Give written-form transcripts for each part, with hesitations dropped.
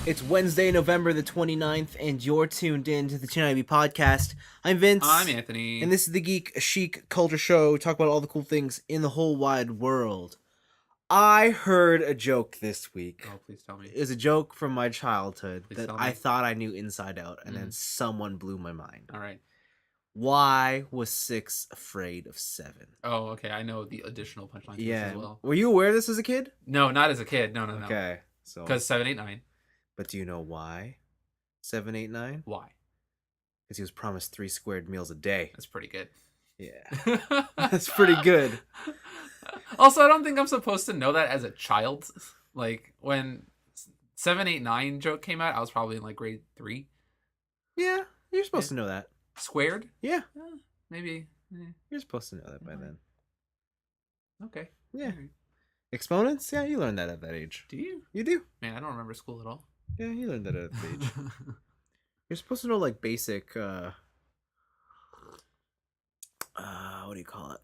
It's Wednesday, November the 29th, and you're tuned in to the TNIAB podcast. I'm Vince. I'm Anthony. And this is the Geek Chic Culture Show. We talk about all the cool things in the whole wide world. I heard a joke this week. Oh, please tell me. It was a joke from my childhood Please that tell I me. thought I knew inside out, and then someone blew my mind. All right. Why was 6 afraid of 7? Oh, okay. I know the additional punchline to this as well. Were you aware of this as a kid? No, not as a kid. No. Okay. So. Because 7, 8, 9. But do you know why 7, 8, 9? Why? Because he was promised 3 squared meals a day. That's pretty good. Yeah. That's pretty good. Also, I don't think I'm supposed to know that as a child. Like, when 7, 8, 9 joke came out, I was probably in, like, grade 3. Yeah, you're supposed to know that. Squared? Yeah. Maybe. You're supposed to know that by then. Okay. Yeah. Right. Exponents? Yeah, you learned that at that age. Do you? You do. Man, I don't remember school at all. Yeah, you learned that at that age. You're supposed to know, like, basic, what do you call it?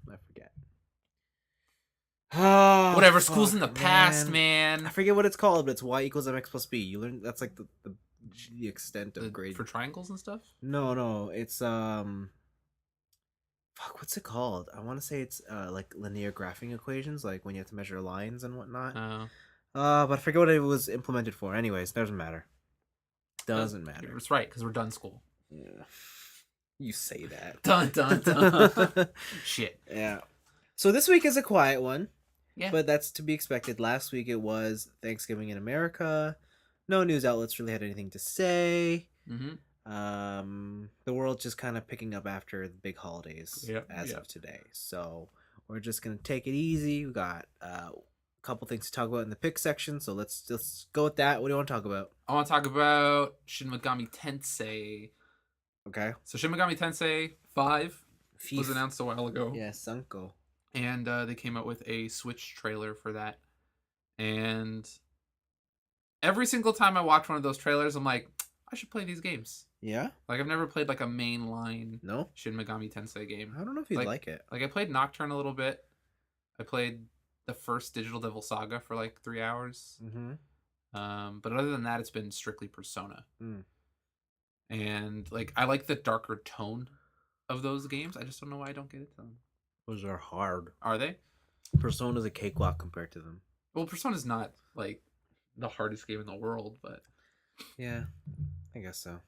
I forget. Whatever, school's in the past, man. I forget what it's called, but it's y equals mx plus b. You learn that's like the extent of grade for triangles and stuff. No, it's fuck, what's it called? I want to say it's like linear graphing equations, like when you have to measure lines and whatnot. But I forget what it was implemented for. Anyways, doesn't matter. Doesn't matter. It's right because we're done school. Yeah, you say that. Dun. Shit. Yeah. So this week is a quiet one. Yeah. But that's to be expected. Last week it was Thanksgiving in America. No news outlets really had anything to say. Mm-hmm. The world's just kind of picking up after the big holidays as of today. So we're just gonna take it easy. We got a couple things to talk about in the pick section. So let's go with that. What do you want to talk about? I want to talk about Shin Megami Tensei. Okay. So Shin Megami Tensei 5 was announced a while ago. Yeah, Sunko. And they came out with a Switch trailer for that. And every single time I watch one of those trailers, I'm like, I should play these games. Yeah? Like, I've never played, like, a mainline Shin Megami Tensei game. I don't know if you'd like it. Like, I played Nocturne a little bit. I played the first Digital Devil Saga for, like, 3 hours. Mm-hmm. But other than that, it's been strictly Persona. Mm. And, like, I like the darker tone of those games. I just don't know why I don't get it to them. Those are hard. Are they? Persona's a cakewalk compared to them. Well, Persona's not, like, the hardest game in the world, but... Yeah, I guess so.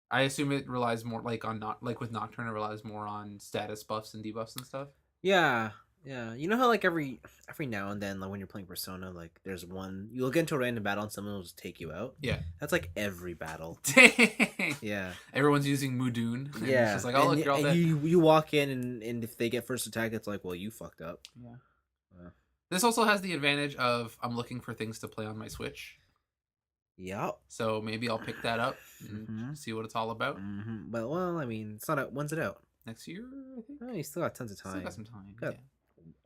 I assume it relies more, like, on... Like, with Nocturne, it relies more on status buffs and debuffs and stuff? Yeah. You know how, like, every now and then, like, when you're playing Persona, like, there's one... You'll get into a random battle and someone will just take you out? Yeah. That's, like, every battle. Dang! Yeah. Everyone's using Mudun. Yeah. It's just like, oh, look, you're all dead. You walk in, and if they get first attack, it's like, well, you fucked up. Yeah. This also has the advantage of I'm looking for things to play on my Switch. Yep. So maybe I'll pick that up and see what it's all about. Mm-hmm. But, well, I mean, it's not out. When's it out? Next year, I think. Oh, you still got tons of time. Still got some time. Got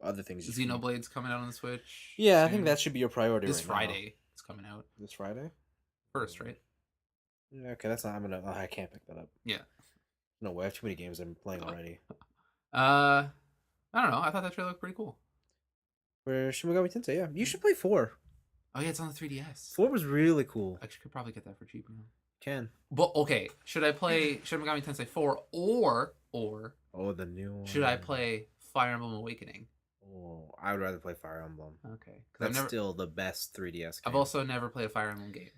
other things. Xenoblade's coming out on the Switch. Yeah, soon. I think that should be your priority. This Friday, it's coming out. This Friday? First, right? Yeah, okay, that's not. I can't pick that up. Yeah. No way. I have too many games I'm playing already. I don't know. I thought that trailer looked pretty cool. For Shin Megami Tensei, yeah. You should play 4. Oh yeah, it's on the 3DS. 4 was really cool. I could probably get that for cheap now. Can. But okay, should I play Shin Megami Tensei 4 or oh, the new one. Should I play Fire Emblem Awakening? Oh, I would rather play Fire Emblem. Okay, that's still the best 3DS game. I've also never played a Fire Emblem game.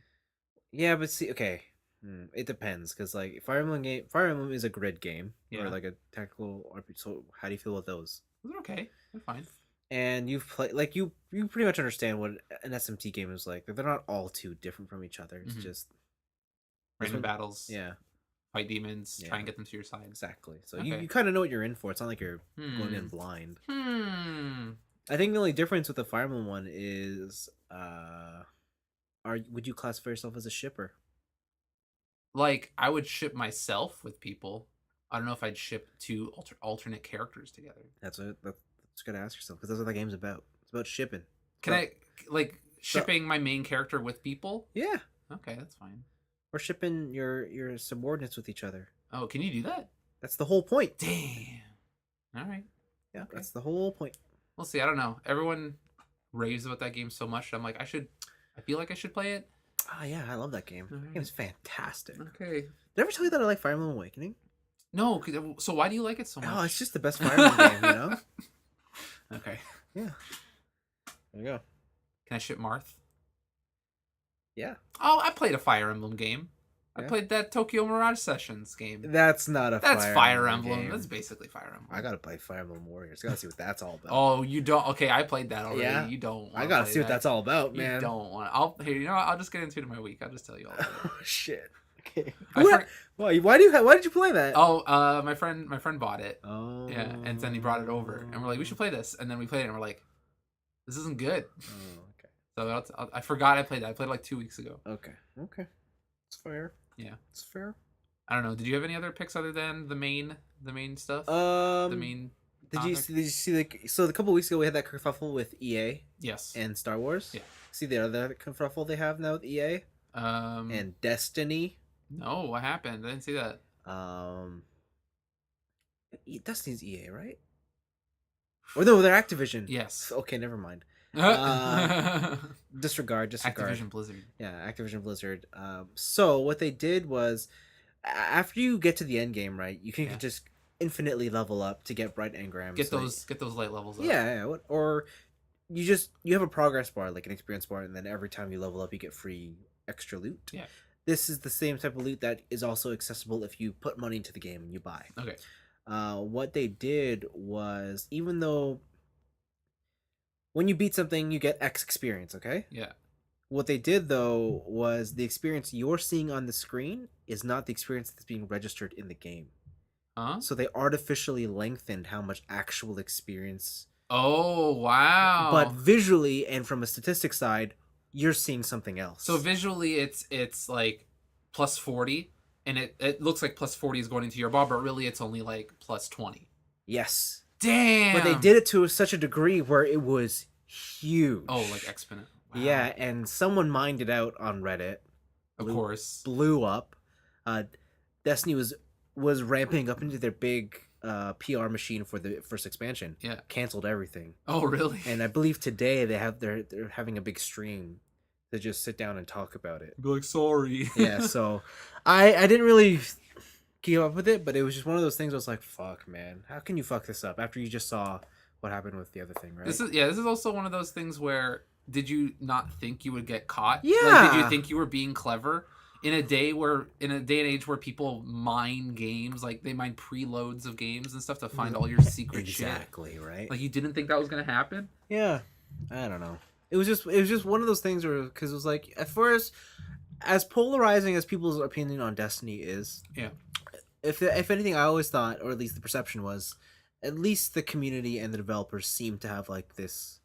Yeah, but see, okay, it depends because like Fire Emblem is a grid game or like a tactical RPG. So how do you feel about those? Those are okay. They're fine. And you've played like you pretty much understand what an SMT game is like. They're not all too different from each other. It's just random battles. Yeah. Fight demons, try and get them to your side. Exactly. So you kind of know what you're in for. It's not like you're going in blind. I think the only difference with the Fire Emblem one is, would you classify yourself as a shipper? Like, I would ship myself with people. I don't know if I'd ship two alternate characters together. That's what you gotta ask yourself, because that's what that game's about. It's about shipping. Can I, like, shipping my main character with people? Yeah. Okay, that's fine. Or shipping your subordinates with each other. Oh, can you do that? That's the whole point. Damn. All right. Yeah, okay. That's the whole point. We'll see. I don't know. Everyone raves about that game so much. I'm like, I feel like I should play it. Oh yeah, I love that game. Right. That game's fantastic. Okay. Did I ever tell you that I like Fire Emblem Awakening? No, so why do you like it so much? Oh, it's just the best Fire Emblem game, you know? Okay. Yeah. There you go. Can I ship Marth? Yeah. Oh, I played a Fire Emblem game. I played that Tokyo Mirage Sessions game. That's not a That's Fire Emblem. Game. That's basically Fire Emblem. I gotta play Fire Emblem Warriors. Gotta see what that's all about. Oh, you don't? Okay, I played that already. Yeah? You don't. I gotta see what that's all about, man. You don't want. Here, you know what? I'll just get into it in my week. I'll just tell you all about it. Oh shit. Okay. Why did you play that? Oh, my friend bought it. Oh. Yeah, and then he brought it over, and we're like, we should play this, and then we played it, and we're like, this isn't good. Oh, okay. So I forgot I played that. I played it like 2 weeks ago. Okay. It's fair. Yeah. It's fair. I don't know. Did you have any other picks other than the main stuff? The you see a couple weeks ago we had that kerfuffle with EA? Yes. And Star Wars? Yeah. See the other kerfuffle they have now with EA? And Destiny? No, what happened? I didn't see that. Destiny's EA, right? Or no, they're Activision. Yes. Okay, never mind. Disregard. Activision Blizzard. Yeah, Activision Blizzard. So what they did was, after you get to the end game, right, you can just infinitely level up to get bright engrams. Get those light levels up. Yeah. Or you have a progress bar, like an experience bar, and then every time you level up, you get free extra loot. Yeah. This is the same type of loot that is also accessible if you put money into the game and you buy. Okay. What they did was, even though when you beat something, you get X experience, okay? Yeah. What they did, though, was the experience you're seeing on the screen is not the experience that's being registered in the game. Huh? So they artificially lengthened how much actual experience. Oh, wow. But visually and from a statistics side, you're seeing something else. So visually, it's like plus 40, and it looks like plus 40 is going into your bar, but really it's only like plus 20. Yes. Damn. But they did it to such a degree where it was huge. Oh, like exponent. Wow. Yeah, and someone mined it out on Reddit. Of course. Blew up. Destiny was ramping up into their big PR machine for the first expansion. Yeah. Canceled everything. Oh, really? And I believe today they're having a big stream to just sit down and talk about it. Be like, sorry. Yeah, so I didn't really keep up with it, but it was just one of those things where I was like, fuck, man. How can you fuck this up after you just saw what happened with the other thing, right? This is also one of those things where, did you not think you would get caught? Yeah. Like, did you think you were being clever? In a day and age where people mine games, like they mine preloads of games and stuff to find all your secret shit. Exactly, right? Like, you didn't think that was gonna happen? Yeah. I don't know. It was just one of those things where, because it was like, at first, as polarizing as people's opinion on Destiny is, yeah. If anything, I always thought, or at least the perception was, at least the community and the developers seem to have like this,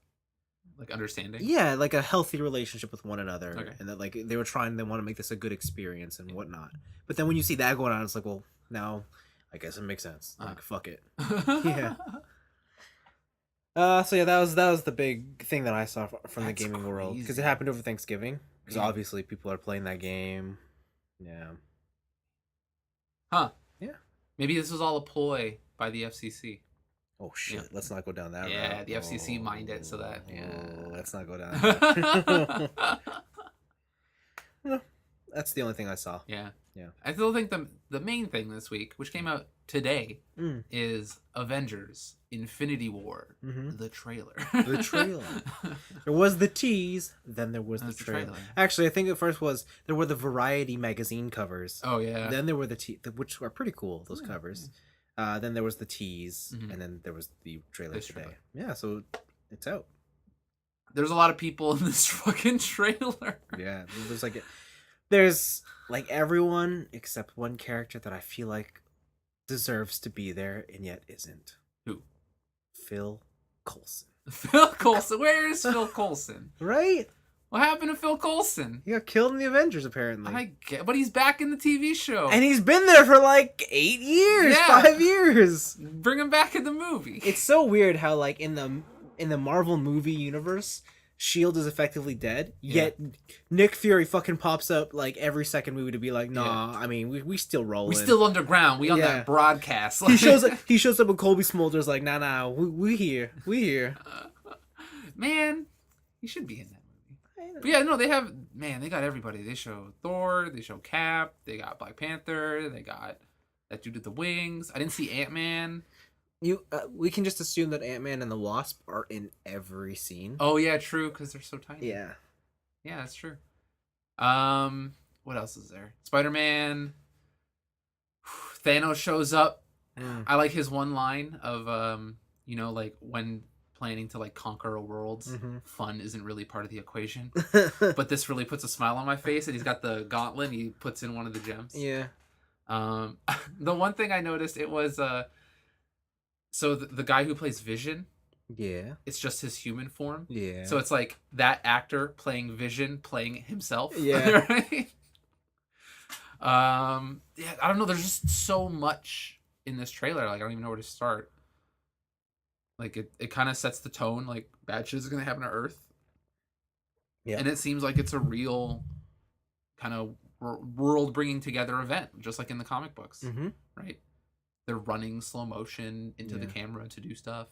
like, understanding. Yeah, like a healthy relationship with one another, okay. And that like they want to make this a good experience and whatnot. But then when you see that going on, it's like, well, now I guess it makes sense. Like, fuck it. Yeah. So yeah, that was the big thing that I saw from the gaming world, because it happened over Thanksgiving. Because obviously people are playing that game. Yeah. Huh. Yeah. Maybe this was all a ploy by the FCC. Oh shit! Yeah. Let's not go down that route. Yeah, the FCC mined it so that. Yeah, let's not go down that route. No, that's the only thing I saw. Yeah. Yeah. I still think the main thing this week, which came out today, is Avengers: Infinity War, the trailer. The trailer. There was the tease, then there was the trailer. Actually, I think at first there were the Variety magazine covers. Oh yeah. Then there were the which are pretty cool. Those covers. Then there was the tease, and then there was the trailer today. Yeah, so it's out. There's a lot of people in this fucking trailer. Yeah, there's like everyone except one character that I feel like deserves to be there and yet isn't. Who? Phil Coulson. Phil Coulson? Where is Phil Coulson? Right? What happened to Phil Coulson? He got killed in the Avengers, apparently. But he's back in the TV show. And he's been there for like 8 years, 5 years. Bring him back in the movie. It's so weird how, like, in the Marvel movie universe, S.H.I.E.L.D. is effectively dead, yet Nick Fury fucking pops up like every second movie to be like, nah, I mean, we still rolling. We still underground. We on that broadcast. He shows up with Colby Smulders like, nah, we here. Man, he should be in that movie. But yeah, no, they got everybody. They show Thor, they show Cap, they got Black Panther, they got that dude with the wings. I didn't see Ant-Man. We can just assume that Ant-Man and the Wasp are in every scene. Oh yeah, true, because they're so tiny. Yeah. Yeah, that's true. What else is there? Spider-Man. Thanos shows up. I like his one line of like when planning to like conquer a world, fun isn't really part of the equation. But this really puts a smile on my face, and he's got the gauntlet and he puts in one of the gems. Yeah. The one thing I noticed, it was so the guy who plays Vision, yeah, it's just his human form. Yeah. So it's like that actor playing Vision playing himself. Yeah. Right? Yeah, I don't know, there's just so much in this trailer, like I don't even know where to start. Like it kind of sets the tone, like bad shit is gonna happen to Earth. Yeah. And it seems like it's a real kind of world bringing together event, just like in the comic books. Right? They're running slow motion into the camera to do stuff.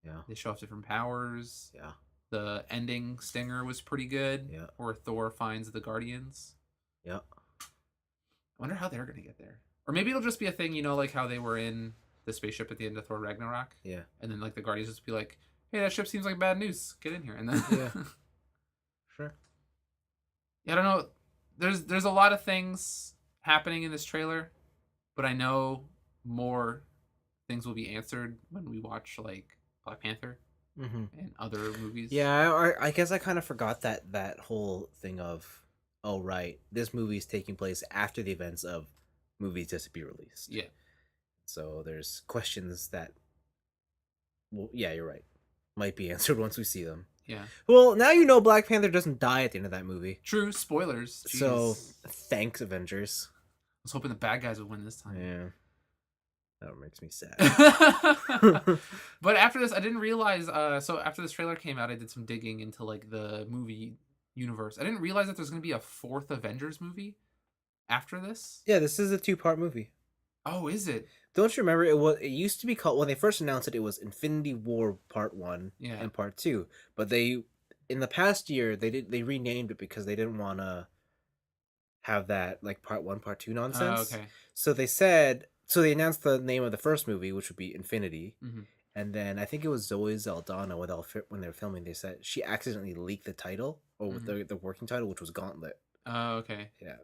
Yeah. They show off different powers. Yeah. The ending stinger was pretty good. Yeah. Where Thor finds the Guardians. Yeah. I wonder how they're gonna get there. Or maybe it'll just be a thing, like how they were in the spaceship at the end of Thor Ragnarok. Yeah. And then like the Guardians just be like, hey, that ship seems like bad news. Get in here. And then yeah. Sure. Yeah, I don't know. There's a lot of things happening in this trailer, but I know more things will be answered when we watch like Black Panther and other movies. Yeah, I guess I kind of forgot that whole thing of, oh right, this movie is taking place after the events of movies just to be released. Yeah. So there's questions that, well, yeah, you're right, might be answered once we see them. Yeah. Well, now you know Black Panther doesn't die at the end of that movie. True. Spoilers. Jeez. So thanks, Avengers. I was hoping the bad guys would win this time. Yeah. That makes me sad. But after this, I didn't realize. So after this trailer came out, I did some digging into like the movie universe. I didn't realize that there's going to be a fourth Avengers movie after this. Yeah, this is a 2-part movie. Oh, is it? Don't you remember it used to be called, when they first announced it, it was Infinity War Part 1 and Part 2. But they, in the past year, they renamed it because they didn't want to have that like Part 1, Part 2 nonsense. Okay. So they announced the name of the first movie, which would be Infinity. And then I think it was Zoe Saldana when they were filming, they said she accidentally leaked the title, or with the working title, which was Gauntlet. Oh, okay. Yeah.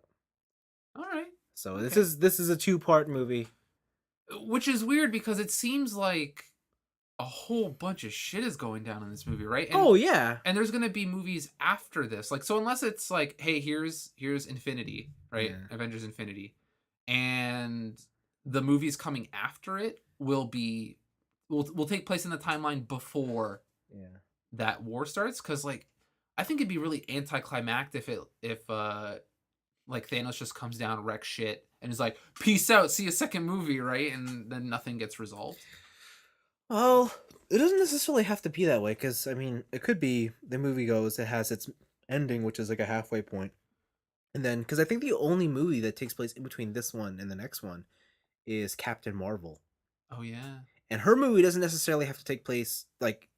All right. So okay. This is a 2-part movie. Which is weird because it seems like a whole bunch of shit is going down in this movie, right? And, oh yeah. And there's gonna be movies after this. Like, so unless it's like, hey, here's Infinity, right? Yeah. Avengers Infinity. And the movies coming after it will take place in the timeline before that war starts. Cause like I think it'd be really anticlimactic if like Thanos just comes down, wrecks shit, and is like, peace out, see a second movie, right? And then nothing gets resolved. Well, it doesn't necessarily have to be that way, because, I mean, it could be the movie goes, it has its ending, which is like a halfway point. And then, because I think the only movie that takes place in between this one and the next one is Captain Marvel. Oh, yeah. And her movie doesn't necessarily have to take place, like,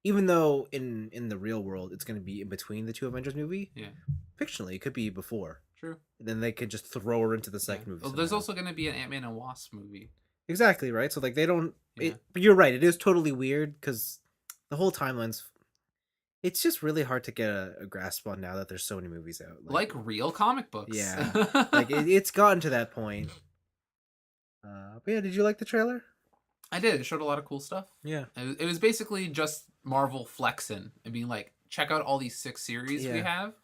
even though in the real world it's going to be in between the two Avengers movie. Yeah. Fictionally, it could be before. True. Then they could just throw her into the second movie. Well, there's also going to be an Ant-Man and Wasp movie. Exactly, right? So, like, they don't... Yeah. But you're right, it is totally weird, because the whole timeline's... It's just really hard to get a grasp on now that there's so many movies out. Like real comic books. Yeah. Like, it's gotten to that point. But yeah, did you like the trailer? I did. It showed a lot of cool stuff. Yeah. It was basically just Marvel flexing and being like, check out all these 6 series we have.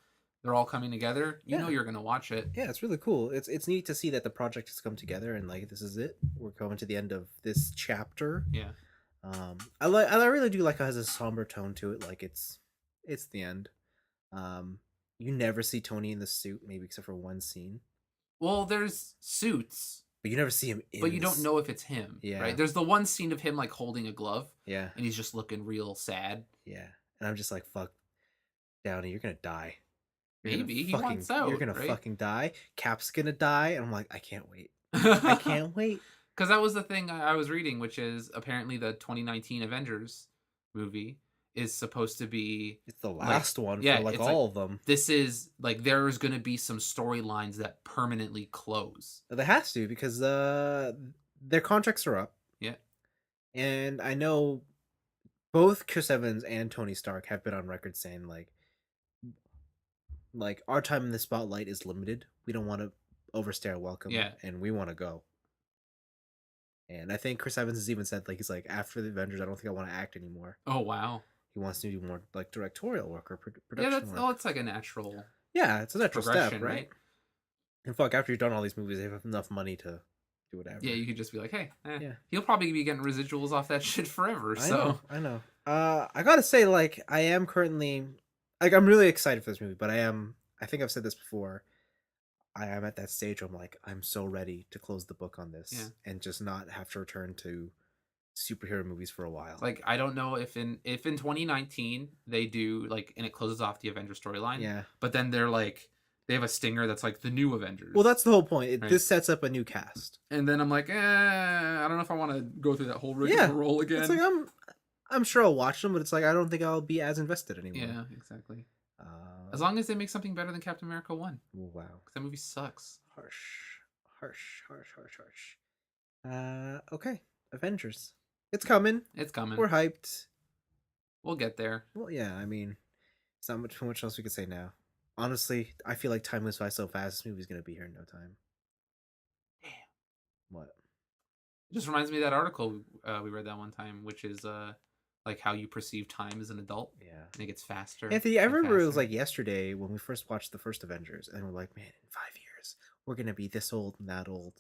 They're all coming together. You know you're gonna watch it. Yeah, it's really cool. It's neat to see that the project has come together and like this is it. We're coming to the end of this chapter. Yeah. I really do like how it has a somber tone to it. Like it's the end. You never see Tony in the suit, maybe except for one scene. Well, there's suits. But you never see him But you don't know if it's him. Yeah. Right? There's the one scene of him like holding a glove. Yeah. And he's just looking real sad. Yeah. And I'm just like, fuck, Downey, you're gonna die. Maybe he wants out. You're gonna fucking die. Cap's gonna die, and I'm like, I can't wait. I can't wait. Because that was the thing I was reading, which is apparently the 2019 Avengers movie is supposed to be... It's the last one for like all of them. This is like there's going to be some storylines that permanently close. There has to, because their contracts are up. Yeah. And I know both Chris Evans and Tony Stark have been on record saying like our time in the spotlight is limited. We don't want to overstay our welcome. Yeah. And we want to go. And I think Chris Evans has even said, like, he's like, after the Avengers, I don't think I want to act anymore. Oh, wow. He wants to do more like directorial work or production work. Yeah, it's like a natural... Yeah, it's a natural step, right? And fuck, after you've done all these movies, they have enough money to do whatever. Yeah, you could just be like, hey, he'll probably be getting residuals off that shit forever, so... I know. I gotta say, like, I am currently... Like, I'm really excited for this movie, but I think I've said this before, I am at that stage where I'm like, I'm so ready to close the book on this and just not have to return to superhero movies for a while. Like, I don't know if in 2019 they do, like, and it closes off the Avengers storyline. Yeah. But then they're like, they have a stinger that's like the new Avengers. Well, that's the whole point. This sets up a new cast. And then I'm like, I don't know if I want to go through that whole rigmarole again. It's like, I'm sure I'll watch them, but it's like, I don't think I'll be as invested anymore. Yeah, exactly. As long as they make something better than Captain America 1. Wow. Because that movie sucks. Harsh. Okay. Avengers. It's coming. We're hyped. We'll get there. Well, yeah, I mean, it's not much else we could say now. Honestly, I feel like time moves by so fast. This movie's going to be here in no time. Damn. What? It just reminds me of that article we read that one time, which is like how you perceive time as an adult. Yeah. And it gets faster. Anthony, I remember it was like yesterday when we first watched the first Avengers, and we're like, man, in 5 years, we're going to be this old and that old.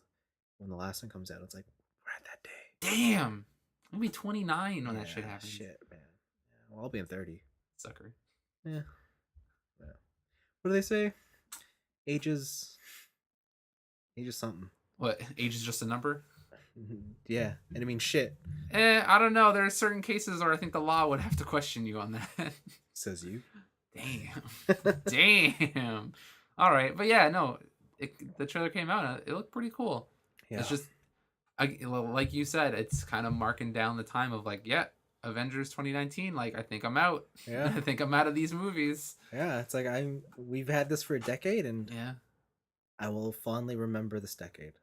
When the last one comes out, it's like, we're at that day. Damn. I'll be 29 when that shit happens. Shit, man. Yeah, well, I'll be in 30. Sucker. Yeah. What do they say? Age is something. What? Age is just a number? Yeah. And I mean, shit. I don't know. There are certain cases where I think the law would have to question you on that. Says you. Damn. Damn. All right. But yeah, no. The trailer came out and it looked pretty cool. Yeah. It's just, like you said, it's kind of marking down the time of like, Avengers 2019. Like, I think I'm out. Yeah. I think I'm out of these movies. Yeah. It's like we've had this for a decade, and I will fondly remember this decade.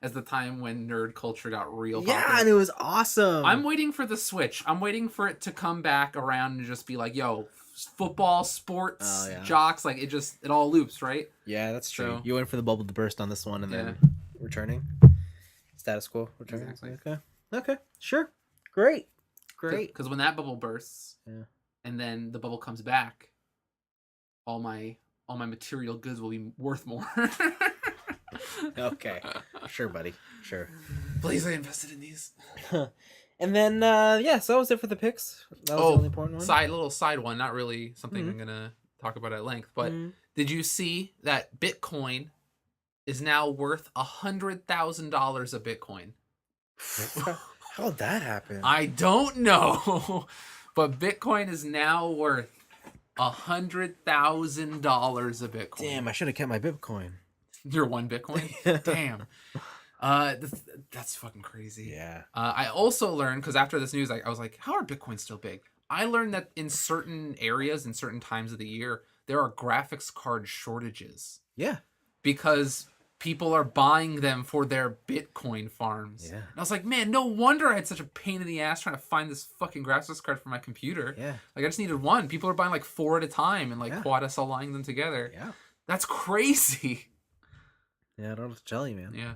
As the time when nerd culture got real popular. Yeah, and it was awesome. I'm waiting for the switch. I'm waiting for it to come back around and just be like, yo, football, sports, jocks, like it all loops, right? Yeah, that's true. So, you went for the bubble to burst on this one and then returning. Status quo returning. Exactly. Okay. Sure. Great. Because when that bubble bursts, and then the bubble comes back, all my material goods will be worth more. Okay. Sure, buddy. Sure. Please, I invested in these. And then, so that was it for the picks. That was the only important one. Little side one. Not really something I'm going to talk about at length. But did you see that Bitcoin is now worth $100,000 a Bitcoin? How'd that happen? I don't know. But Bitcoin is now worth $100,000 a Bitcoin. Damn, I should have kept my Bitcoin. Your one Bitcoin? Damn. That's fucking crazy. Yeah. I also learned, because after this news, I was like, how are Bitcoins still big? I learned that in certain areas, in certain times of the year, there are graphics card shortages. Yeah. Because people are buying them for their Bitcoin farms. Yeah. And I was like, man, no wonder I had such a pain in the ass trying to find this fucking graphics card for my computer. Yeah. Like, I just needed one. People are buying like 4 at a time and like quad-SL-ing them together. Yeah. That's crazy. Yeah, I don't have to tell you, man. Yeah.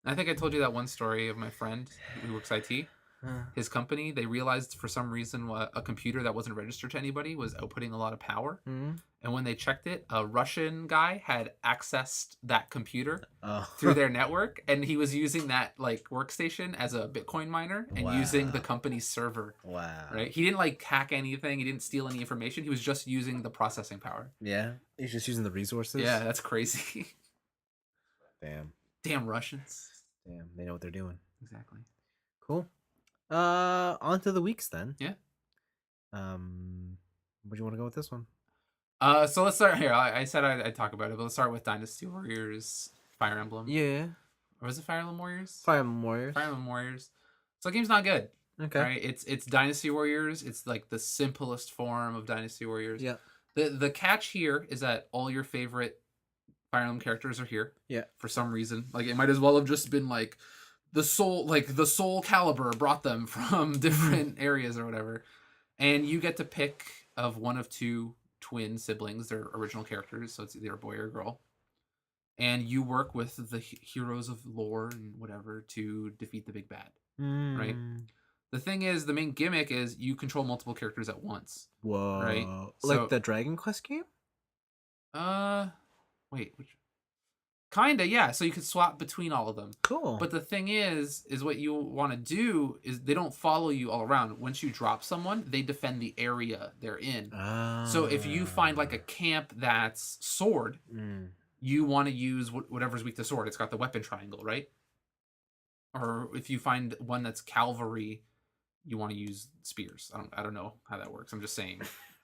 I think I told you that one story of my friend who works IT. His company, they realized for some reason a computer that wasn't registered to anybody was outputting a lot of power. And when they checked it, a Russian guy had accessed that computer through their network, and he was using that like workstation as a Bitcoin miner and using the company's server. Wow. Right? He didn't like hack anything. He didn't steal any information. He was just using the processing power. Yeah. He's just using the resources. Yeah, that's crazy. Damn Russians. Damn, they know what they're doing. Exactly. Cool. On to the weeks then. Yeah. Where do you want to go with this one? So let's start here. I said I'd talk about it, but let's start with Dynasty Warriors Fire Emblem. Yeah. Or was it Fire Emblem Warriors? Fire Emblem Warriors. Fire Emblem Warriors. So the game's not good. Okay. Right? It's Dynasty Warriors. It's like the simplest form of Dynasty Warriors. Yeah. The catch here is that all your favorite Fire Emblem characters are here. Yeah. For some reason. Like it might as well have just been like the Soul Calibur brought them from different areas or whatever. And you get to pick of one of two twin siblings, their original characters, so it's either a boy or a girl. And you work with the heroes of lore and whatever to defeat the big bad. Right? The thing is, the main gimmick is you control multiple characters at once. Whoa. Right? Like the Dragon Quest game? Wait, which? Kinda, yeah. So you could swap between all of them. Cool. But the thing is what you want to do is they don't follow you all around. Once you drop someone, they defend the area they're in. So if you find like a camp that's sword, you want to use whatever's weak to sword. It's got the weapon triangle, right? Or if you find one that's cavalry, you want to use spears. I don't know how that works. I'm just saying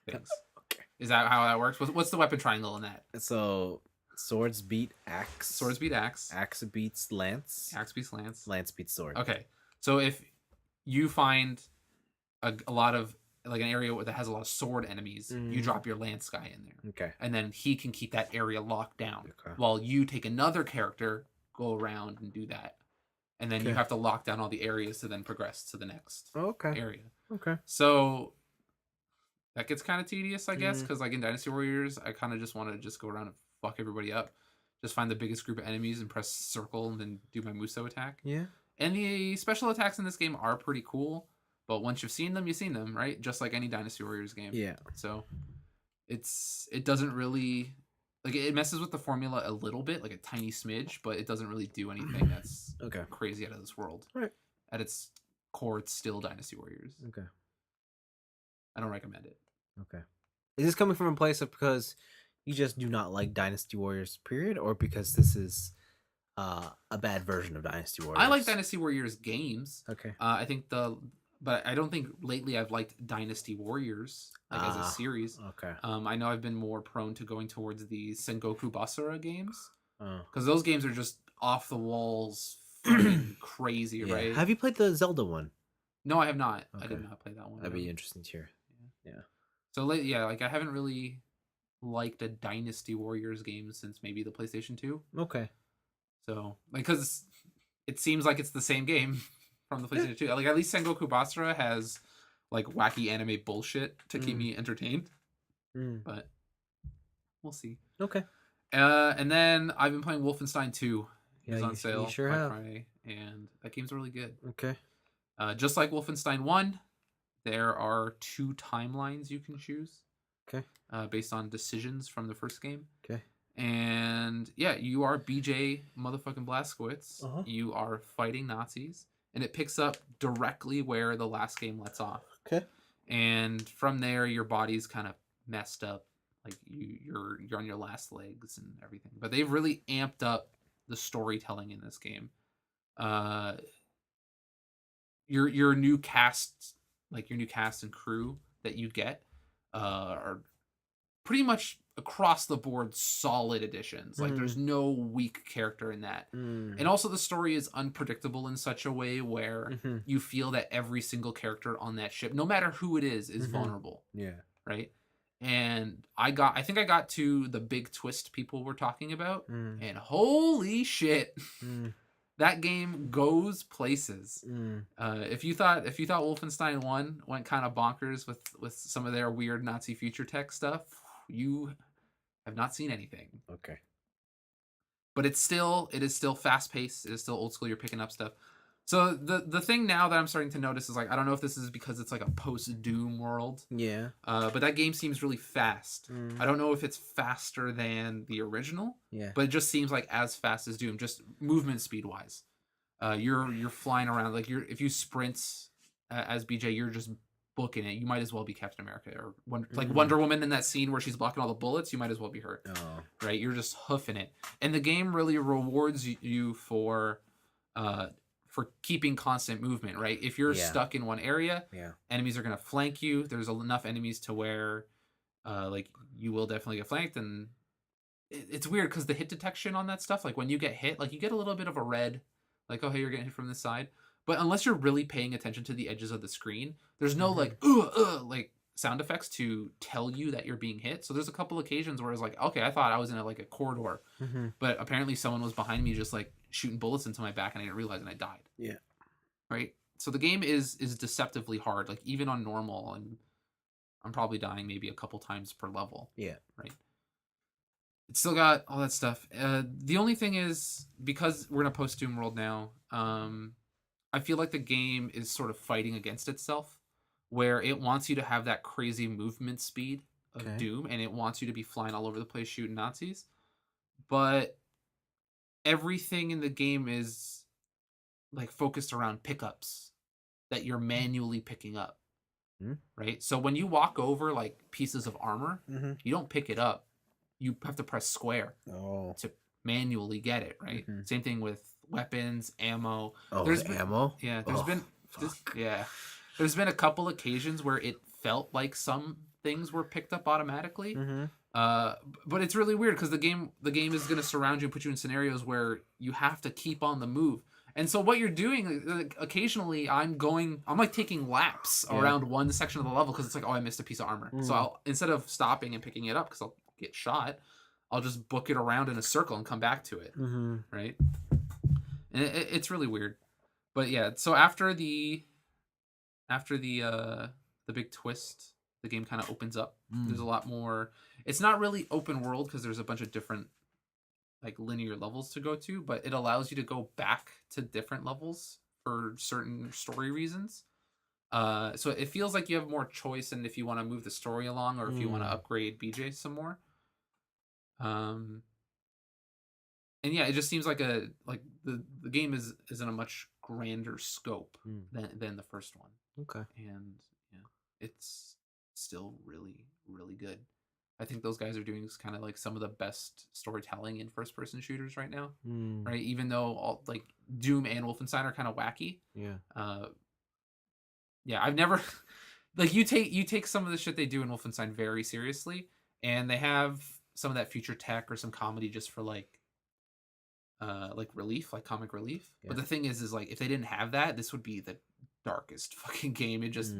things. Okay. Is that how that works? What's the weapon triangle in that? So swords beat axe. Swords beat axe. Axe beats lance. Axe beats lance. Lance beats sword. Okay. So if you find a lot of like an area that has a lot of sword enemies, you drop your lance guy in there. Okay. And then he can keep that area locked down. Okay. While you take another character, go around and do that. And then you have to lock down all the areas to then progress to the next area. Okay. So that gets kind of tedious, I guess, because like in Dynasty Warriors, I kind of just want to just go around and fuck everybody up. Just find the biggest group of enemies and press circle and then do my Muso attack. Yeah. And the special attacks in this game are pretty cool. But once you've seen them, right? Just like any Dynasty Warriors game. Yeah. So it doesn't really... Like, it messes with the formula a little bit, like a tiny smidge, but it doesn't really do anything that's crazy out of this world. Right. At its core, it's still Dynasty Warriors. Okay. I don't recommend it. Okay. Is this coming from a place of because you just do not like Dynasty Warriors, period, or because this is a bad version of Dynasty Warriors? I like Dynasty Warriors games. Okay. But I don't think lately I've liked Dynasty Warriors as a series. Okay. I know I've been more prone to going towards the Sengoku Basara games because those games are just off the walls, crazy, right? Have you played the Zelda one? No, I have not. Okay. I did not play that one. That'd be interesting to hear. Yeah. So like I haven't really liked a Dynasty Warriors game since maybe the PlayStation 2. Okay. So because it seems like it's the same game. From the PlayStation 2. Like, at least Sengoku Basara has, like, wacky anime bullshit to keep me entertained. But we'll see. Okay. And then I've been playing Wolfenstein 2. Yeah, it's on sale you sure have. Friday, and that game's really good. Okay. Just like Wolfenstein 1, there are 2 timelines you can choose. Okay. Based on decisions from the first game. Okay. And, yeah, you are BJ motherfucking Blazkowicz. You are fighting Nazis. And it picks up directly where the last game lets off. Okay. And from there, your body's kind of messed up. Like you're on your last legs and everything. But they've really amped up the storytelling in this game. Your new cast, like your new cast and crew that you get, are pretty much across the board solid additions. Like there's no weak character in that. And also the story is unpredictable in such a way where you feel that every single character on that ship, no matter who it is vulnerable. Yeah. Right? And I think I got to the big twist people were talking about, and holy shit. That game goes places. If you thought Wolfenstein 1 went kind of bonkers with some of their weird Nazi future tech stuff, you have not seen anything. Okay. But it is still fast paced. It is still old school. You're picking up stuff. So the thing now that I'm starting to notice is like, I don't know if this is because it's like a post Doom world. Yeah. But that game seems really fast. I don't know if it's faster than the original. Yeah. But it just seems like as fast as Doom, just movement speed wise. You're flying around like if you sprint as BJ, you're just booking it. You might as well be Captain America or Wonder Woman in that scene where she's blocking all the bullets. You might as well be her. Oh. Right. You're just hoofing it, and the game really rewards you for keeping constant movement. Right. If you're stuck in one area, enemies are gonna flank you. There's enough enemies to where, like you will definitely get flanked, and it's weird because the hit detection on that stuff, like when you get hit, like you get a little bit of a red, like oh hey you're getting hit from this side. But unless you're really paying attention to the edges of the screen, there's no like like sound effects to tell you that you're being hit. So there's a couple occasions where it's like, okay, I thought I was in like a corridor, but apparently someone was behind me just like shooting bullets into my back, and I didn't realize, and I died. Yeah. Right. So the game is deceptively hard. Like even on normal, I'm probably dying maybe a couple times per level. Yeah. Right. It's still got all that stuff. The only thing is, because we're in a post-Doom world now, I feel like the game is sort of fighting against itself, where it wants you to have that crazy movement speed of Doom, and it wants you to be flying all over the place shooting Nazis. But everything in the game is like focused around pickups that you're manually picking up. Right? So when you walk over like pieces of armor, you don't pick it up. You have to press square to manually get it, right? Same thing with weapons, ammo. Ammo? Yeah, there's been a couple occasions where it felt like some things were picked up automatically. But it's really weird because the game is going to surround you and put you in scenarios where you have to keep on the move. And so what you're doing, like, occasionally I'm like taking laps around one section of the level because it's like, oh, I missed a piece of armor. So instead of stopping and picking it up because I'll get shot, I'll just book it around in a circle and come back to it. Right? And it's really weird. But yeah, so after the big twist, the game kind of opens up. There's a lot more. It's not really open world because there's a bunch of different like linear levels to go to, but it allows you to go back to different levels for certain story reasons. So it feels like you have more choice in if you want to move the story along or if you want to upgrade BJ some more. And yeah, it just seems like the game is in a much grander scope than the first one. Okay. And yeah, it's still really, really good. I think those guys are doing kind of like some of the best storytelling in first-person shooters right now, right? Even though all like Doom and Wolfenstein are kind of wacky. Yeah. Yeah, I've never like you take some of the shit they do in Wolfenstein very seriously, and they have some of that future tech or some comedy just for like relief, like comic relief. Yeah. But the thing is like if they didn't have that, this would be the darkest fucking game. It just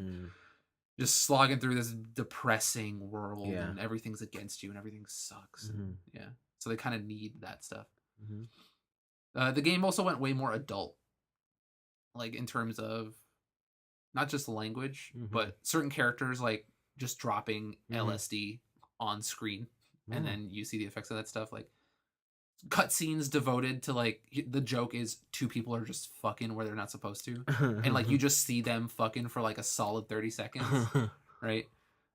slogging through this depressing world and everything's against you and everything sucks. Yeah. So they kind of need that stuff. The game also went way more adult, like in terms of not just language, but certain characters like just dropping LSD on screen and then you see the effects of that stuff. Like cutscenes devoted to like the joke is two people are just fucking where they're not supposed to, and like you just see them fucking for like a solid 30 seconds, right?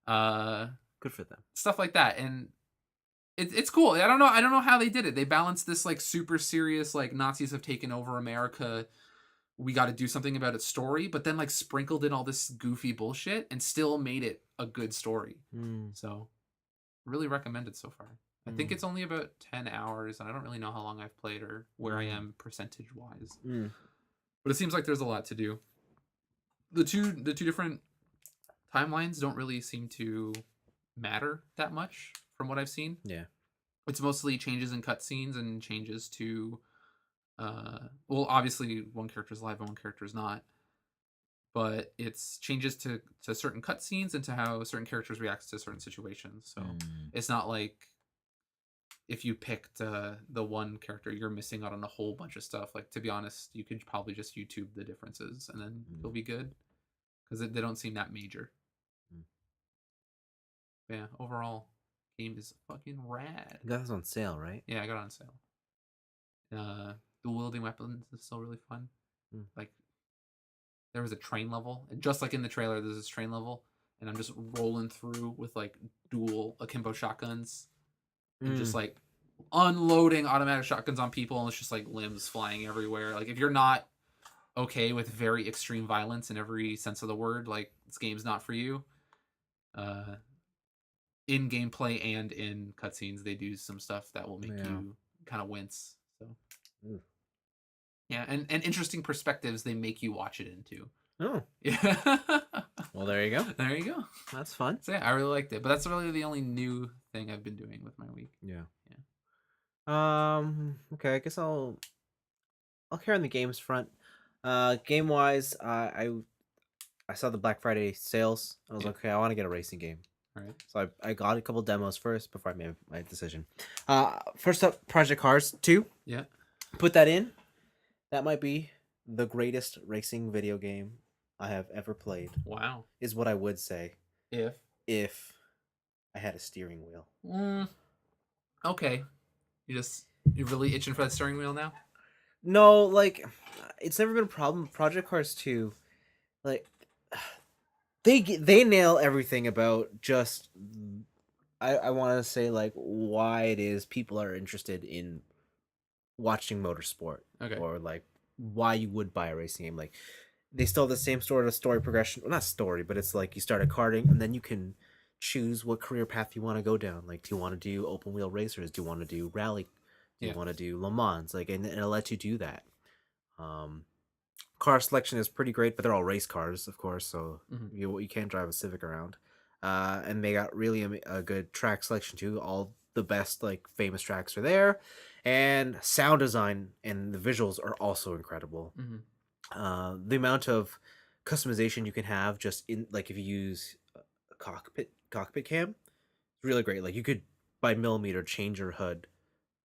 Good for them. Stuff like that, and it's cool. I don't know how they did it. They balanced this like super serious like Nazis have taken over America, we got to do something about its story, but then like sprinkled in all this goofy bullshit and still made it a good story. So really recommend it so far. I think it's only about 10 hours, and I don't really know how long I've played or where I am percentage-wise. But it seems like there's a lot to do. The two different timelines don't really seem to matter that much from what I've seen. Yeah. It's mostly changes in cutscenes and changes to... well, obviously, one character's alive and one character's not. But it's changes to certain cutscenes and to how certain characters react to certain situations. So it's not like... if you picked the one character, you're missing out on a whole bunch of stuff. Like, to be honest, you could probably just YouTube the differences and then you'll be good. Because they don't seem that major. But yeah, overall, game is fucking rad. You got this on sale, right? Yeah, I got it on sale. Dual wielding weapons is still really fun. Like, there was a train level. And just like in the trailer, there's this train level. And I'm just rolling through with, like, dual akimbo shotguns. And just like unloading automatic shotguns on people, and it's just like limbs flying everywhere. Like if you're not okay with very extreme violence in every sense of the word, like this game's not for you. In gameplay and in cutscenes, they do some stuff that will make you kind of wince. So yeah, and interesting perspectives they make you watch it into. Oh yeah. Well, there you go. There you go. That's fun. So yeah, I really liked it, but that's really the only new thing I've been doing with my week. Yeah. Okay, I guess I'll carry on the games front. Game wise, I saw the Black Friday sales. I was Yeah. like, okay, I want to get a racing game. All right. So I got a couple demos first before I made my decision. First up, Project Cars 2. Yeah. Put that in. That might be the greatest racing video game I have ever played. Wow. Is what I would say. If I had a steering wheel. Okay. You're really itching for that steering wheel now? No, like it's never been a problem. Project Cars 2, like they nail everything about just I want to say like why it is people are interested in watching motorsport. Okay. Or like why you would buy a racing game. Like they still have the same sort of story progression. Well, not story, but it's like you start at karting and then you can choose what career path you want to go down. Like, do you want to do open wheel racers? Do you want to do rally? Do you want to do Le Mans? Like, and it'll let you do that. Car selection is pretty great, but they're all race cars, of course, so you can't drive a Civic around. And they got really a good track selection too. All the best like famous tracks are there, and sound design and the visuals are also incredible. The amount of customization you can have just in like if you use a cockpit cam, it's really great. Like you could by millimeter change your HUD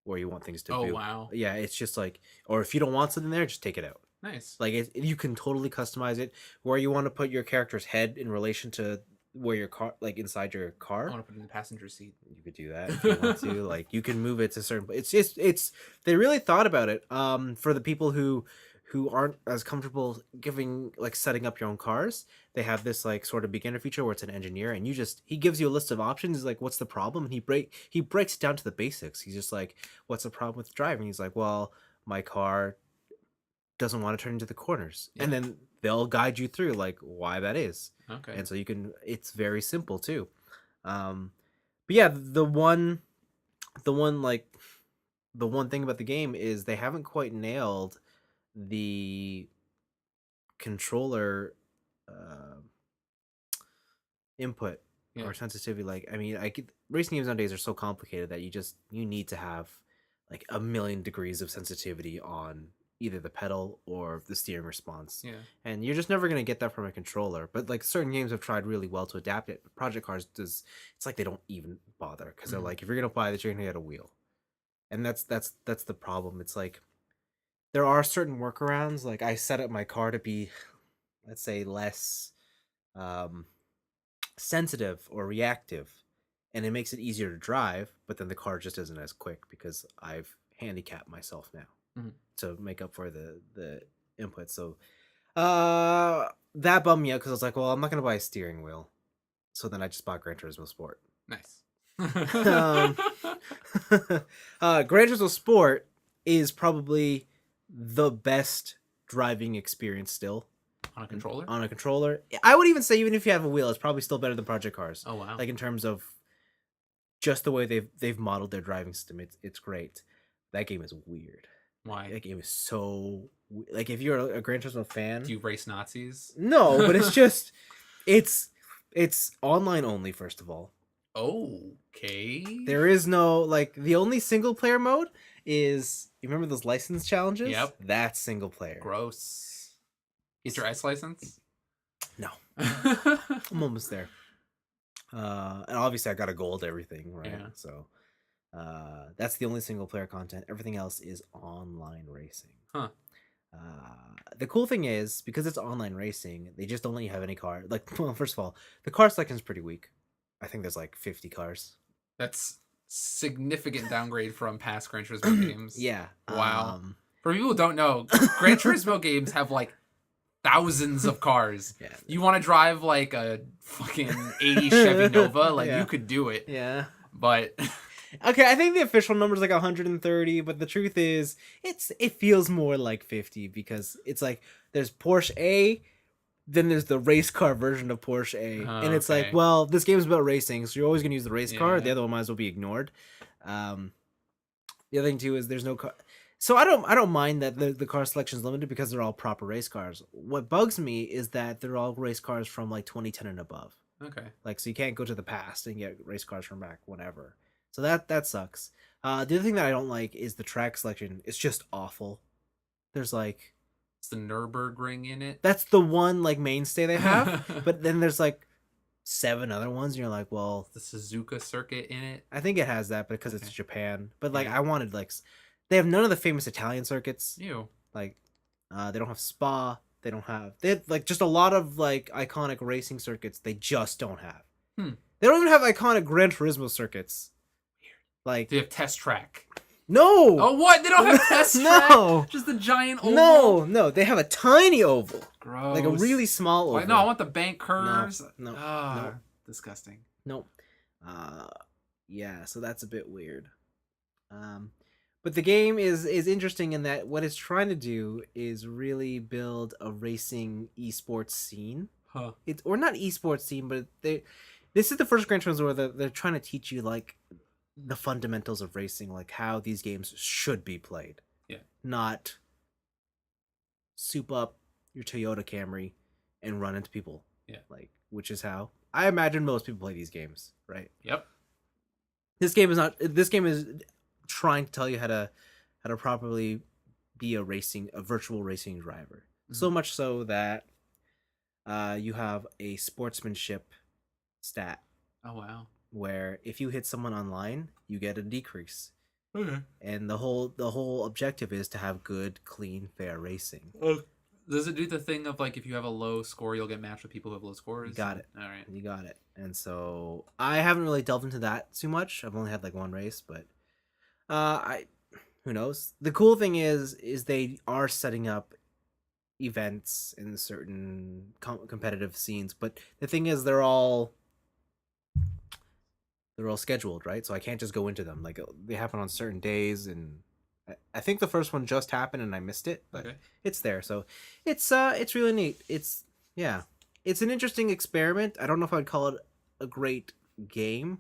where you want things to be. Oh wow. Yeah, it's just like, or if you don't want something there, just take it out. Nice. Like you can totally customize it where you want to put your character's head in relation to where your car, like inside your car. I want to put it in the passenger seat. You could do that if you want to. Like you can move it to certain. It's they really thought about it. For the people who aren't as comfortable giving like setting up your own cars, they have this like sort of beginner feature where it's an engineer and he gives you a list of options. He's like, what's the problem? And he breaks it down to the basics. He's just like, what's the problem with driving? He's like, well, my car doesn't want to turn into the corners. And then they'll guide you through like why that is. Okay. And so it's very simple too. But yeah, the one thing about the game is they haven't quite nailed the controller input or sensitivity. Like, I mean, racing games nowadays are so complicated that you need to have like a million degrees of sensitivity on either the pedal or the steering response. Yeah. And you're just never going to get that from a controller. But like certain games have tried really well to adapt it. Project Cars it's like they don't even bother because they're like, if you're going to buy this, you're going to get a wheel. And that's the problem. It's like there are certain workarounds. Like I set up my car to be, let's say, less sensitive or reactive, and it makes it easier to drive, but then the car just isn't as quick because I've handicapped myself now to make up for the input. So that bummed me out because I was like, well, I'm not gonna buy a steering wheel, so then I just bought Gran Turismo Sport. Nice. Gran Turismo Sport is probably the best driving experience still. On a controller? On a controller. I would even say even if you have a wheel, it's probably still better than Project Cars. Oh wow. Like in terms of just the way they've modeled their driving system, it's great. That game is weird. Why? That game is so like if you're a Gran Turismo fan. Do you race Nazis? No, but it's just it's online only, first of all. Okay. There is no like the only single player mode is you remember those license challenges? Yep. That's single player. Gross. Get your S license? No. I'm almost there. And obviously I got a gold everything, right? Yeah. So that's the only single player content. Everything else is online racing. Huh. The cool thing is because it's online racing, they just don't let you have any car. Like, well, first of all, the car selection is pretty weak. I think there's like 50 cars. That's significant downgrade from past Gran Turismo games. Yeah. Wow. For people who don't know, Gran Turismo games have like thousands of cars. Yeah. You want to drive like a fucking 80 Chevy Nova, like you could do it. Yeah. But okay, I think the official number is like 130, but the truth is it feels more like 50 because it's like there's Porsche A, then there's the race car version of Porsche A. And it's like, well, this game's about racing, so you're always going to use the race car. The other one might as well be ignored. The other thing too is there's no car. So I don't mind that the car selection is limited because they're all proper race cars. What bugs me is that they're all race cars from like 2010 and above. Okay. Like so you can't go to the past and get race cars from back whenever. So that sucks. The other thing that I don't like is the track selection. It's just awful. There's like It's the Nürburgring in it. That's the one like mainstay they have. But then there's like 7 other ones, and you're like, well, the Suzuka circuit in it. I think it has that because it's Japan. But like, I wanted like, they have none of the famous Italian circuits. Ew. Like, they don't have Spa. They have like just a lot of like iconic racing circuits. They just don't have. They don't even have iconic Gran Turismo circuits. Weird. Like, they have Test Track. No. Oh, what? They don't have Test Track? No. Just the giant oval? No. They have a tiny oval. Gross. Like a really small oval. No, I want the bank curves. No. Disgusting. Nope. Yeah, so that's a bit weird. But the game is interesting in that what it's trying to do is really build a racing esports scene. Huh. Or not esports scene, but this is the first Gran Turismo where they're trying to teach you like the fundamentals of racing, like how these games should be played. Yeah. Not soup up your Toyota Camry and run into people. Yeah. Like, which is how I imagine most people play these games, right? Yep. This game is trying to tell you how to properly be a virtual racing driver. Mm-hmm. So much so that you have a sportsmanship stat. Oh wow. Where if you hit someone online, you get a decrease. Okay. And the whole objective is to have good, clean, fair racing. Does it do the thing of like if you have a low score, you'll get matched with people who have low scores? You got it. All right. You got it. And so I haven't really delved into that too much. I've only had like one race, but who knows? The cool thing is they are setting up events in certain competitive scenes, but the thing is they're all scheduled, right? So I can't just go into them. Like, they happen on certain days, and I think the first one just happened and I missed it, but it's there. So it's really neat. It's an interesting experiment. I don't know if I'd call it a great game,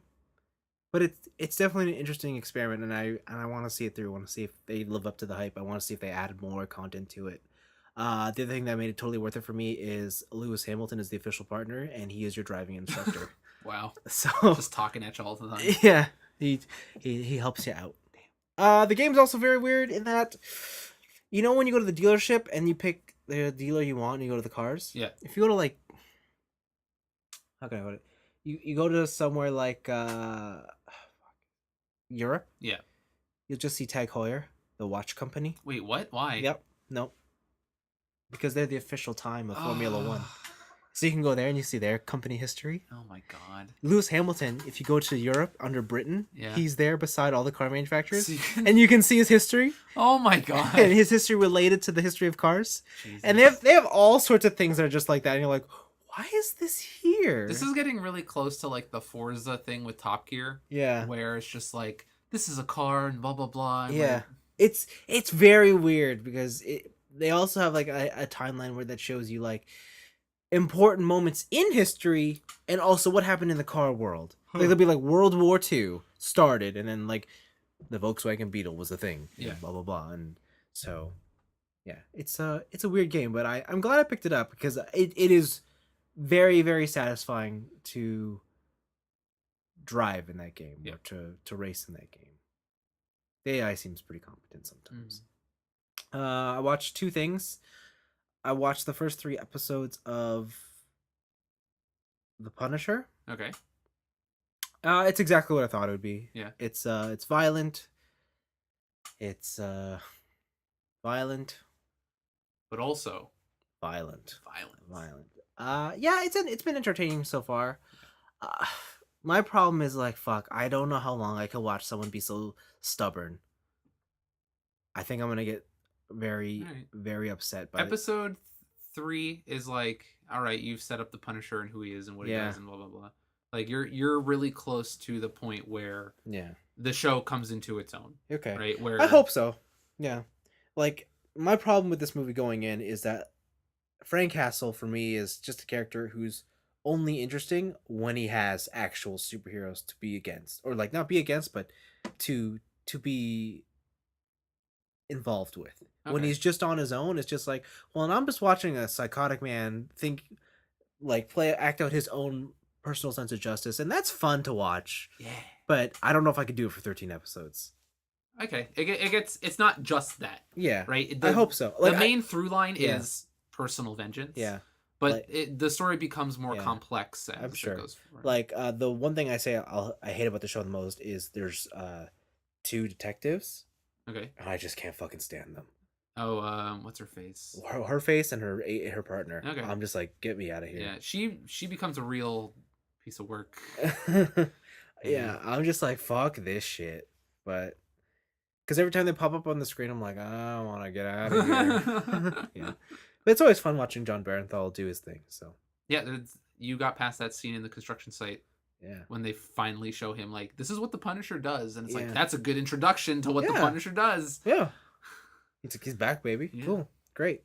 but it's definitely an interesting experiment, and I want to see it through. I want to see if they live up to the hype. I want to see if they added more content to it. The other thing that made it totally worth it for me is Lewis Hamilton is the official partner, and he is your driving instructor. Wow. So just talking at you all the time. Yeah. He helps you out. The game's also very weird in that, you know, when you go to the dealership and you pick the dealer you want and you go to the cars? Yeah. If you go to like, how can I put it? You go to somewhere like Europe? Yeah. You'll just see Tag Heuer, the watch company. Wait, what? Why? Yep. Nope. Because they're the official time of Formula One. So you can go there and you see their company history. Oh my god. Lewis Hamilton, if you go to Europe under Britain, he's there beside all the car manufacturers. So and you can see his history. Oh my god. And his history related to the history of cars. Jesus. And they have all sorts of things that are just like that. And you're like, why is this here? This is getting really close to like the Forza thing with Top Gear. Yeah. Where it's just like, this is a car and blah, blah, blah. And yeah. Like... It's very weird because they also have like a timeline where that shows you like important moments in history and also what happened in the car world. Like, there'll be like World War II started, and then like the Volkswagen Beetle was the thing. Yeah. Blah blah blah. And so yeah, it's a weird game, but I'm glad I picked it up because it is very, very satisfying to drive in that game or to race in that game. The AI seems pretty competent sometimes. I watched 2 things. I watched the first 3 episodes of The Punisher. Okay. It's exactly what I thought it would be. Yeah. It's violent. It's violent. But also violent. Violent. Yeah, it's been entertaining so far. My problem is like, fuck, I don't know how long I could watch someone be so stubborn. I think I'm gonna get very, very upset by Episode 3 is like, all right, you've set up the Punisher and who he is and what he does and blah blah blah. Like you're really close to the point where the show comes into its own. Okay. Right? Where I hope so. Yeah. Like, my problem with this movie going in is that Frank Castle for me is just a character who's only interesting when he has actual superheroes to be against, or like not be against, but to be involved with. Okay. When he's just on his own, it's just like, well, and I'm just watching a psychotic man act out his own personal sense of justice, and that's fun to watch. Yeah. But I don't know if I could do it for 13 episodes. Okay, it's not just that. Yeah, right. I hope so. Like, the main through line is personal vengeance. Yeah, but the story becomes more complex as I'm sure. it goes forward. Like the one thing I say I hate about the show the most is there's 2 detectives. Okay. And I just can't fucking stand them. Oh, what's her face? Her face and her partner. Okay. I'm just like, get me out of here. Yeah, she becomes a real piece of work. Yeah, I'm just like, fuck this shit. But because every time they pop up on the screen, I'm like, I want to get out of here. Yeah, but it's always fun watching John Barenthal do his thing. So yeah, you got past that scene in the construction site. Yeah, when they finally show him like this is what the Punisher does, and it's like that's a good introduction to what the Punisher does. Yeah, he's back, baby. Yeah. Cool, great.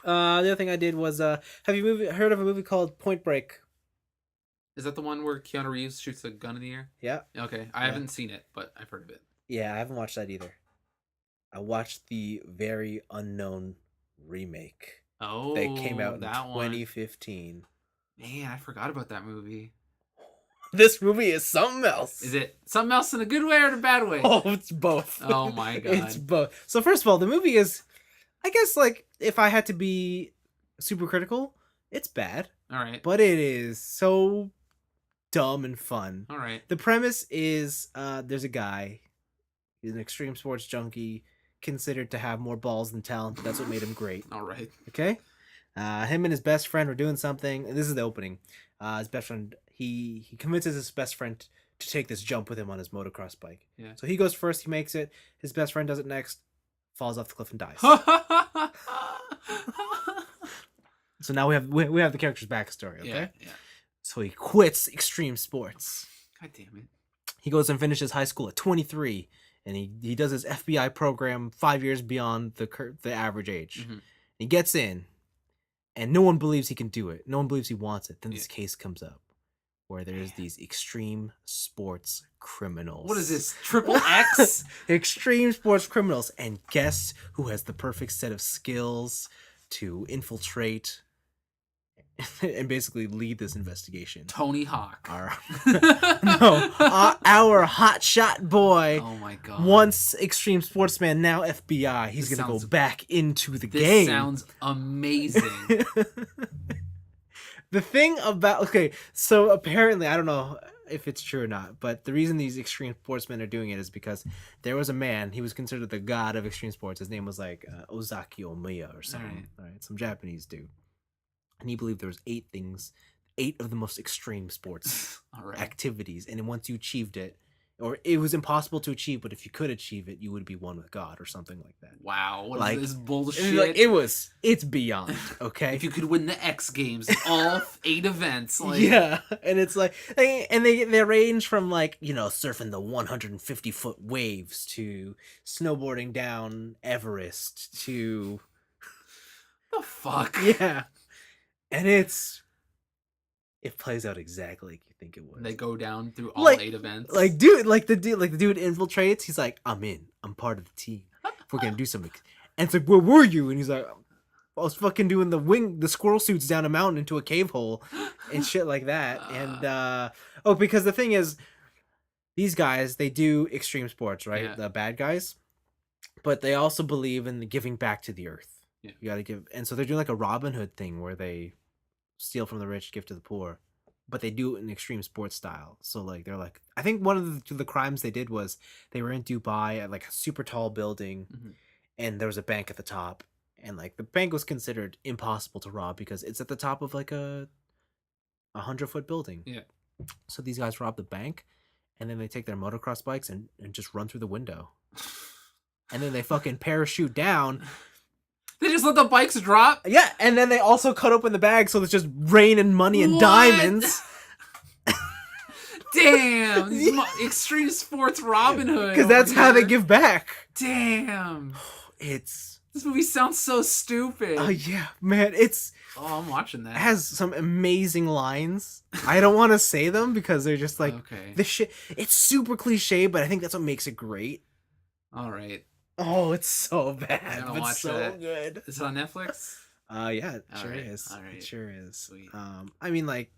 The other thing I did was have you heard of a movie called Point Break? Is that the one where Keanu Reeves shoots a gun in the air? Yeah. Okay, I haven't seen it, but I've heard of it. Yeah, I haven't watched that either. I watched the very unknown remake. Oh, that came out in 2015. Man, I forgot about that movie. This movie is something else. Is it something else in a good way or in a bad way? Oh, it's both. Oh my god. It's both. So first of all, the movie is, I guess, like, if I had to be super critical, it's bad. All right. But it is so dumb and fun. All right. The premise is there's a guy, he's an extreme sports junkie, considered to have more balls than talent. That's what made him great. All right. Okay? Him and his best friend were doing something. And this is the opening. His best friend, he convinces his best friend to take this jump with him on his motocross bike. Yeah. So he goes first, he makes it. His best friend does it next, falls off the cliff and dies. So now we have the character's backstory, okay? Yeah. So he quits extreme sports. God damn it. He goes and finishes high school at 23, and he does his FBI program 5 years beyond the average age. Mm-hmm. He gets in, and no one believes he can do it. No one believes he wants it. Then this case comes up where there's these extreme sports criminals. What is this? Triple X? Extreme sports criminals. And guess who has the perfect set of skills to infiltrate and basically lead this investigation? Tony Hawk. Our hotshot boy. Oh my god. Once extreme sportsman, now FBI. He's going to go back into the game. This sounds amazing. The thing about... Okay, so apparently, I don't know if it's true or not, but the reason these extreme sportsmen are doing it is because there was a man, he was considered the god of extreme sports. His name was like Ozaki Omiya or something. All right, some Japanese dude. And he believed there was 8 things, 8 of the most extreme sports activities. And once you achieved it, or it was impossible to achieve, but if you could achieve it, you would be one with God or something like that. Wow, what is this bullshit? It's beyond, okay? If you could win the X Games, all 8 events. Like... Yeah, and it's like, they range from, like, you know, surfing the 150-foot waves to snowboarding down Everest to... The fuck? Yeah. And it plays out exactly like you think it would. They go down through all 8 events. The dude infiltrates. He's like, I'm in. I'm part of the team. We're gonna do something. And it's like, where were you? And he's like, I was fucking doing the squirrel suits down a mountain into a cave hole and shit like that. And because the thing is, these guys, they do extreme sports, right? Yeah. The bad guys, but they also believe in giving back to the earth. Yeah. You gotta give, and so they're doing like a Robin Hood thing where they steal from the rich, give to the poor, but they do it in extreme sports style. So like they're like, I think one of the crimes they did was they were in Dubai at like a super tall building, and there was a bank at the top, and like the bank was considered impossible to rob because it's at the top of like a 100-foot building. Yeah. So these guys rob the bank, and then they take their motocross bikes and just run through the window, and then they fucking parachute down. They just let the bikes drop? Yeah, and then they also cut open the bag so it's just rain and money and diamonds. Damn! Extreme sports Robin Hood. Because that's how they give back. Damn. This movie sounds so stupid. Oh, yeah, man. I'm watching that. It has some amazing lines. I don't want to say them because they're just like... Okay. The shit. It's super cliche, but I think that's what makes it great. All right. Oh, it's so bad. It's so good. Is it on Netflix? Yeah, it sure is. All right. It sure is. Sweet. I mean, like,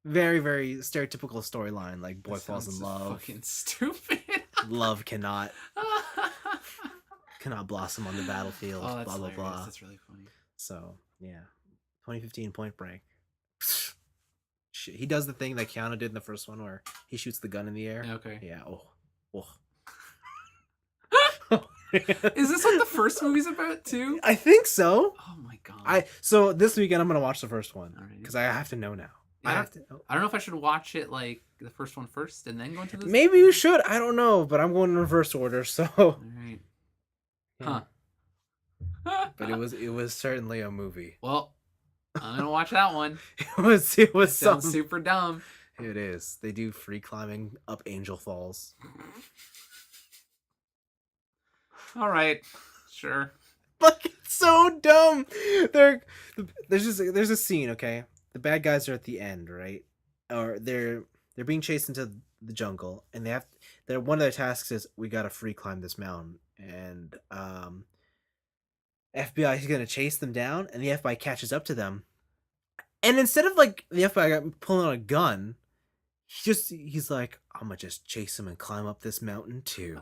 very, very stereotypical storyline. Like, boy falls in love. Fucking stupid. Love cannot blossom on the battlefield. Oh, that's blah blah hilarious. blah. That's really funny. So yeah, 2015 Point Break. He does the thing that Keanu did in the first one, where he shoots the gun in the air. Okay. Yeah. Oh. Is this what the first movie's about too? I think so. Oh my god. So this weekend I'm gonna watch the first one because I have to know now. Yeah, I don't know if I should watch it like the first one first and then go into this. Maybe you should. I don't know, but I'm going in reverse order. So. All right. Yeah. Huh. But it was certainly a movie. Well, I'm gonna watch that one. It was sounds super dumb. It is. They do free climbing up Angel Falls. All right, sure. Like, it's so dumb. There's a scene. Okay, the bad guys are at the end, right? Or they're being chased into the jungle, and one of their tasks is we gotta free climb this mountain, and FBI is gonna chase them down, and the FBI catches up to them, and instead of like the FBI pulling out a gun, he's like, I'm gonna just chase him and climb up this mountain too.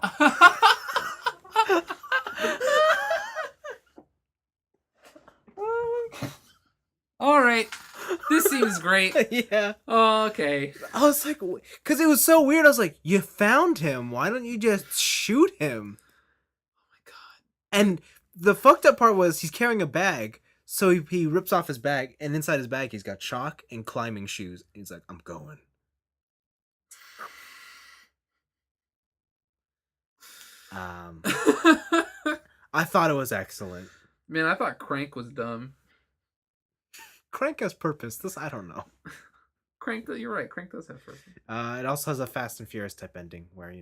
All right, this seems great. Yeah. Oh, okay. I was like, because it was so weird. I was like, you found him. Why don't you just shoot him? Oh my god. And the fucked up part was he's carrying a bag, so he rips off his bag, and inside his bag he's got chalk and climbing shoes. He's like, I'm going. I thought it was excellent. Man, I thought Crank was dumb. Crank has purpose. This I don't know. You're right. Crank does have purpose. It also has a Fast and Furious type ending where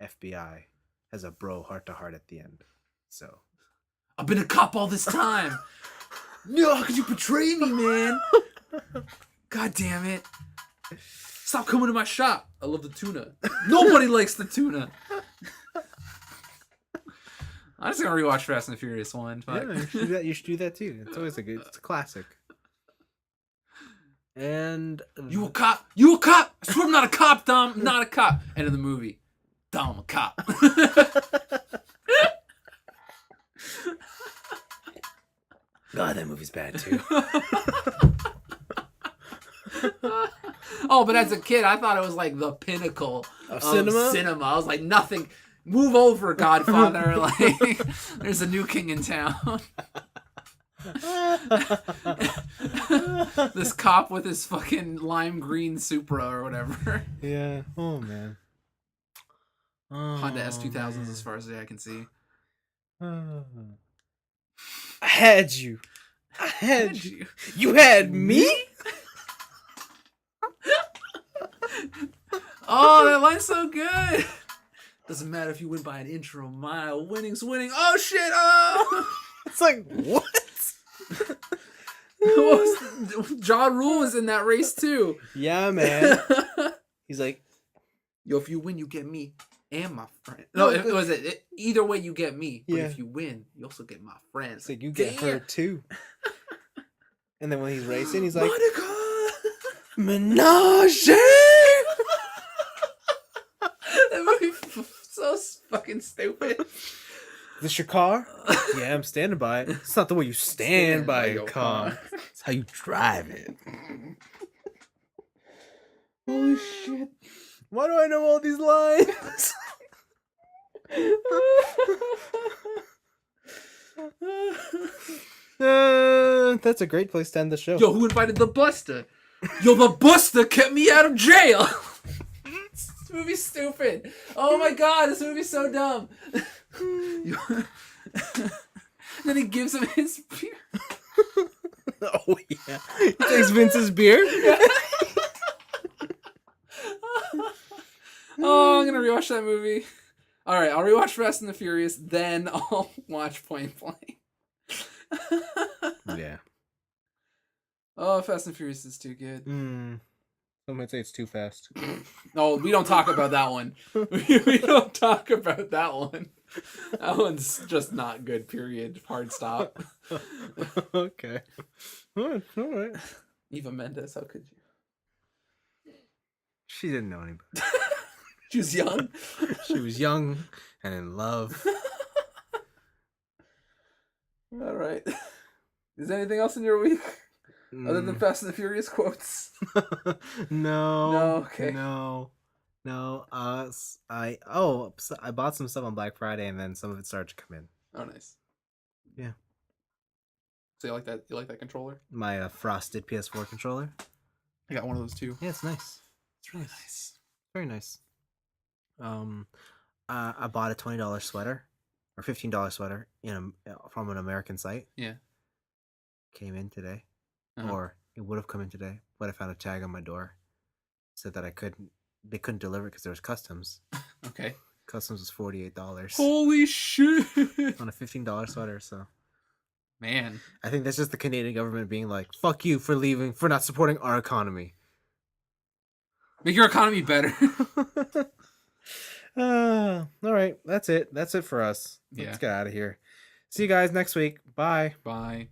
FBI has a bro heart to heart at the end. So I've been a cop all this time. No, how could you betray me, man? God damn it! Stop coming to my shop. I love the tuna. Nobody likes the tuna. I'm just gonna rewatch Fast and the Furious 1. Yeah, you should do that too. It's always it's a classic. And you a cop? You a cop? I swear I'm not a cop, Dom. I'm not a cop. End of the movie. Dom, I'm a cop. God, that movie's bad too. Oh, but as a kid, I thought it was like the pinnacle of cinema. I was like, nothing. Move over, Godfather. Like, there's a new king in town. This cop with his fucking lime green Supra or whatever. Yeah. Oh man. Honda S2000s, as far as I can see. I had you. I had you. You had me? Oh, that line's so good. Doesn't matter if you win by an inch or a mile. Winning's winning. Oh shit! Oh, it's like what? Ja Rule was in that race too. Yeah, man. He's like, yo, if you win, you get me and my friend. No, it was either way you get me. But if you win, you also get my friends. It's like you get her too. And then when he's racing, he's like, Menage! That movie so fucking stupid. Is this your car? Yeah, I'm standing by it. It's not the way you stand by your car. It's how you drive it. Holy shit. Why do I know all these lines? That's a great place to end the show. Yo, who invited the Buster? Yo, the Buster kept me out of jail. This movie's stupid. Oh my god, this movie's so dumb. Then he gives him his beer. Oh yeah, he takes Vince's beer. Oh, I'm gonna rewatch that movie. All right, I'll rewatch Fast and the Furious, then I'll watch Point Blank. Yeah. Oh, Fast and Furious is too good. Some might say it's too fast. No, we don't talk about that one. We don't talk about that one. That one's just not good, period. Hard stop. Okay. All right. Eva Mendes, how could you? She didn't know any better. She was young. She was young and in love. All right. Is there anything else in your week other than Fast and the Furious quotes? No. Okay. No. I bought some stuff on Black Friday, and then some of it started to come in. Oh, nice. Yeah. So you like that? You like that controller? My frosted PS4 controller. I got one of those too. Yeah, it's nice. It's really nice. Very nice. I bought a $20 sweater or $15 sweater from an American site. Yeah. Came in today, or it would have come in today, but I found a tag on my door. Said that they couldn't deliver it because there was customs. Okay. Customs was $48. Holy shit! On a $15 sweater, so. Man. I think that's just the Canadian government being like, fuck you for not supporting our economy. Make your economy better. All right. That's it. That's it for us. Let's get out of here. See you guys next week. Bye. Bye.